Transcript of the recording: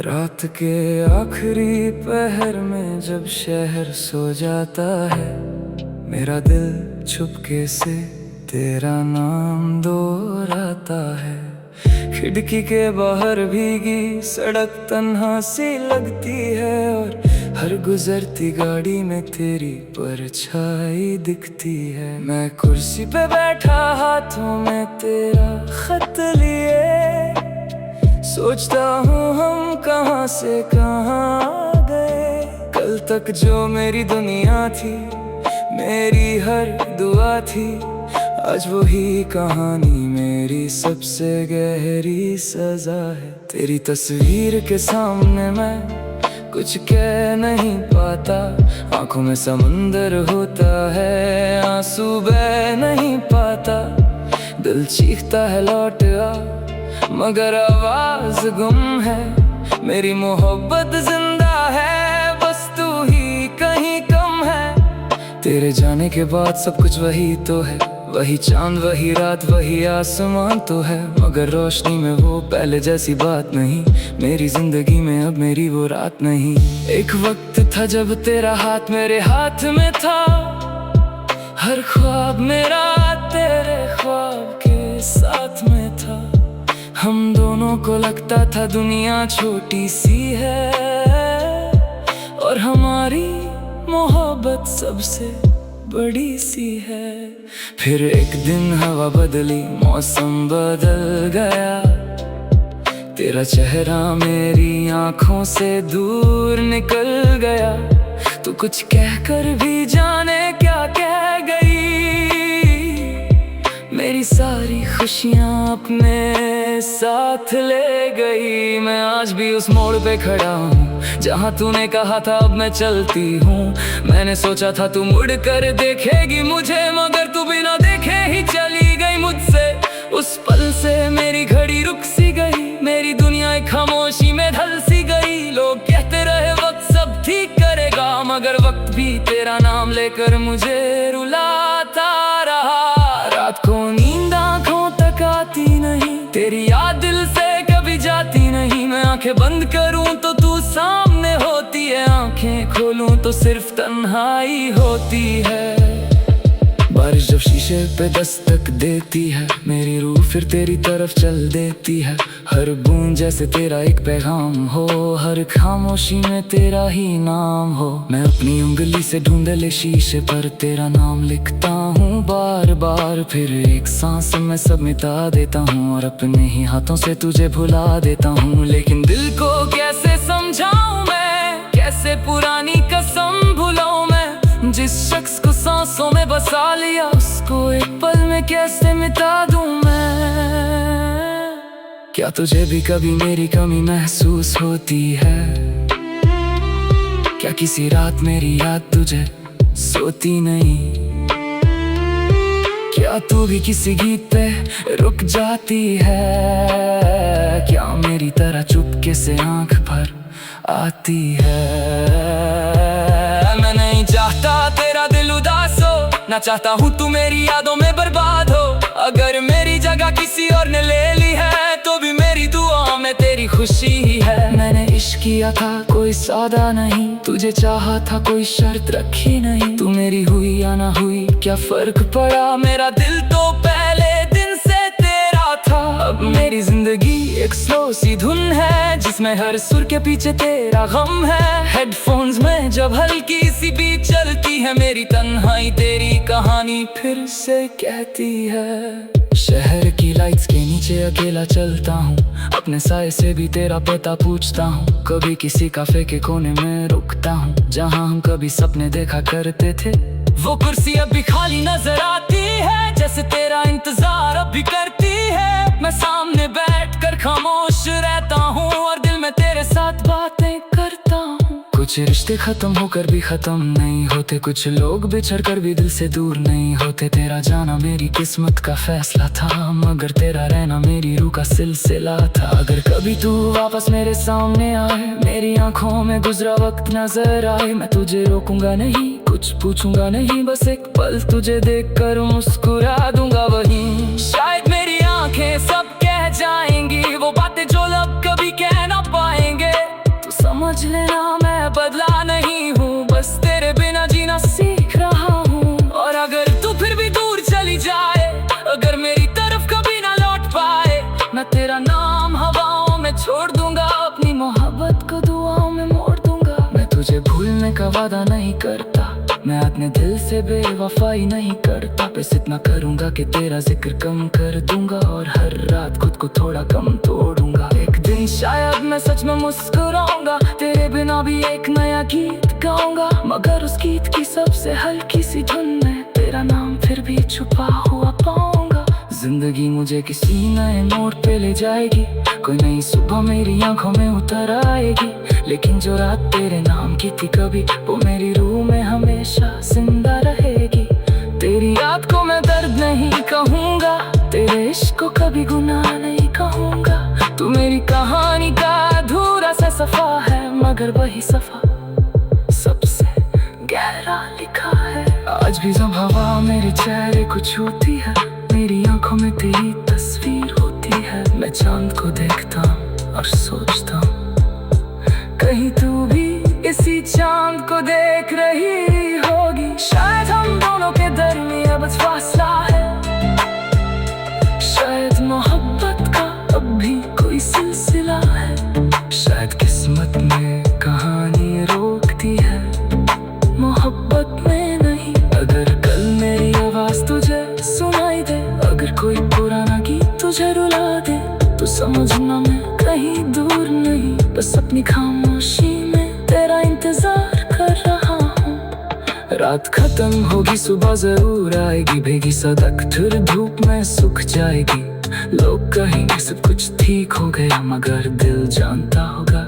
रात के आखिरी पहर में जब शहर सो जाता है, मेरा दिल चुपके से तेरा नाम दोहराता है। खिड़की के बाहर भीगी सड़क तन्हा सी लगती है, और हर गुजरती गाड़ी में तेरी परछाई दिखती है। मैं कुर्सी पे बैठा हाथों में तेरा खत लिए, सोचता हूँ हम कहाँ से कहाँ आ गए। कल तक जो मेरी दुनिया थी, मेरी हर दुआ थी, आज वही कहानी मेरी सबसे गहरी सजा है। तेरी तस्वीर के सामने मैं कुछ कह नहीं पाता, आंखों में समंदर होता है, आंसू बह नहीं पाता। दिल चीखता है लौट आ, मगर आवाज गुम है। मेरी मोहब्बत जिंदा है, बस तू ही कहीं कम है। तेरे जाने के बाद सब कुछ वही तो है, वही चांद वही रात वही आसमान तो है, मगर रोशनी में वो पहले जैसी बात नहीं। मेरी जिंदगी में अब मेरी वो रात नहीं। एक वक्त था जब तेरा हाथ मेरे हाथ में था, हर ख्वाब मेरा तेरे ख्वाब के साथ में था। हम दोनों को लगता था दुनिया छोटी सी है, और हमारी मोहब्बत सबसे बड़ी सी है। फिर एक दिन हवा बदली, मौसम बदल गया, तेरा चेहरा मेरी आंखों से दूर निकल गया। तू कुछ कहकर भी जाने क्या कह गई, मेरी सारी खुशियां अपने साथ ले गई। मैं आज भी उस मोड़ पे खड़ा हूँ जहाँ तूने कहा था अब मैं चलती हूँ। मैंने सोचा था तू मुड़ कर देखेगी मुझे, मगर तू बिना देखे ही चली गई मुझसे। उस पल से मेरी घड़ी रुक सी गई, मेरी दुनिया एक खामोशी में ढल सी गई। लोग कहते रहे वक्त सब ठीक करेगा, मगर वक्त भी तेरा नाम लेकर मुझे रुलाता रहा। रात को नींद आंखों तक आती नहीं, तेरी याद दिल से कभी जाती नहीं। मैं आंखें बंद करूं तो तू सामने होती है, आंखें खोलूं तो सिर्फ तन्हाई होती है। बारिश जब शीशे पे दस्तक देती है, मेरी रूह फिर तेरी तरफ चल देती है। हर बूंद जैसे तेरा एक पैगाम हो, हर खामोशी में तेरा ही नाम हो। मैं अपनी उंगली से ढूंढले शीशे पर तेरा नाम लिखता हूँ बार बार। फिर एक सांस में सब मिटा देता हूँ, और अपने ही हाथों से तुझे भुला देता हूँ। लेकिन दिल को कैसे समझाऊं मैं, कैसे पुरानी कसम भुलाऊं मैं। जिस शख्स को सांसों में बसा लिया, उसको एक पल में कैसे मिटा दूं मैं। क्या तुझे भी कभी मेरी कमी महसूस होती है? क्या किसी रात मेरी याद तुझे सोती नहीं? क्या तू भी किसी गीत पे रुक जाती है? क्या मेरी तरह चुपके से आंख भर आती है? मैं नहीं चाहता तेरा दिल उदास हो, ना चाहता हूँ तू मेरी यादों में बर्बाद हो। अगर मेरी जगह किसी और ने ले ली है, तो भी मेरी दुआ में तेरी खुशी ही है। मैंने इश्क किया था कोई सादा नहीं, तुझे चाहा था कोई शर्त रखी नहीं। तू मेरी हुई या ना हुई क्या फर्क पड़ा, मेरा दिल तो पहले दिन से तेरा था। अब मेरी जिंदगी एक स्लो सी धुन है, जिसमें हर सुर के पीछे तेरा गम है। हेडफोन्स में जब हल्की सी बीट चलती है, मेरी तन्हाई तेरी कहानी फिर से कहती है। शहर की लाइट्स के नीचे अकेला चलता हूँ, अपने साए से भी तेरा पता पूछता हूँ। कभी किसी काफे के कोने में रुकता हूँ, जहाँ हम कभी सपने देखा करते थे। वो कुर्सी अब भी खाली नजर आती है, जैसे तेरा इंतजार अब भी करती है। मैं सामने बैठकर खामोश रहता हूँ, और दिल में तेरे साथ बातें करता हूँ। कुछ रिश्ते खत्म होकर भी खत्म नहीं होते, कुछ लोग बिछड़ कर भी दिल से दूर नहीं होते। तेरा जाना मेरी किस्मत का फैसला था, मगर तेरा रहना मेरी रूह का सिलसिला था। अगर कभी तू वापस मेरे सामने आए, मेरी आंखों में गुजरा वक्त नजर आए, मैं तुझे रोकूंगा नहीं, कुछ पूछूंगा नहीं, बस एक पल तुझे देखकर मुस्कुरा दूंगा वहीं। शायद मेरी आंखें सब कह जाएंगी वो बातें जो लब कभी कह ना पाएंगे। समझ लेना मैं बदला नहीं हूँ, बस तेरे बिना जीना सीख रहा हूँ। और अगर तू फिर भी दूर चली जाए, अगर मेरी तरफ कभी ना लौट पाए, मैं तेरा नाम हवाओं में छोड़ दूंगा, अपनी मोहब्बत को दुआओं में मोड़ दूंगा। मैं तुझे भूलने का वादा नहीं करता, मैं अपने दिल से बेवफाई नहीं करता, बस इतना करूंगा कि तेरा जिक्र कम कर दूंगा, और हर रात खुद को थोड़ा कम तोड़ूंगा। एक दिन शायद मैं सच में मुस्कुराऊंगा, तेरे बिना भी एक नया गीत गाऊंगा, मगर उस गीत की सबसे हल्की सी धुन में तेरा नाम फिर भी छुपा हुआ पाऊंगा। जिंदगी मुझे किसी नए मोड़ पे ले जाएगी, कोई नई सुबह मेरी आंखों में उतर आएगी, लेकिन जो रात तेरे नाम की थी कभी, वो मेरी रूह में हमेशा जिंदा रहेगी। तेरी याद को मैं दर्द नहीं कहूँगा, तेरे इश्क को कभी गुनाह नहीं कहूँगा। तू मेरी कहानी का अधूरा सा सफा है, मगर वही सफा सबसे गहरा लिखा है। आज भी जब हवा मेरे चेहरे को छूती है, मेरी आंखों में तेरी तस्वीर होती है। मैं चांद को देखता हूँ और सोचता हूँ, कहीं तू भी इसी चांद को देख रही होगी। शायद हम दोनों के दरमियां बस फासला है, शायद मोहब्बत का अब भी कोई सिलसिला है, शायद किस्मत में कहानी रोकती है, मोहब्बत में नहीं। अगर कल मेरी आवाज तुझे सुनाई दे, अगर कोई पुराना गीत तुझे रुला दे, तो समझना मैं कहीं दूर नहीं, बस अपनी खामोशी में तेरा इंतजार कर रहा हूँ। रात खत्म होगी सुबह जरूर आएगी, भीगी सड़क फिर धूप में सूख जाएगी। लोग कहेंगे सब कुछ ठीक हो गया, मगर दिल जानता होगा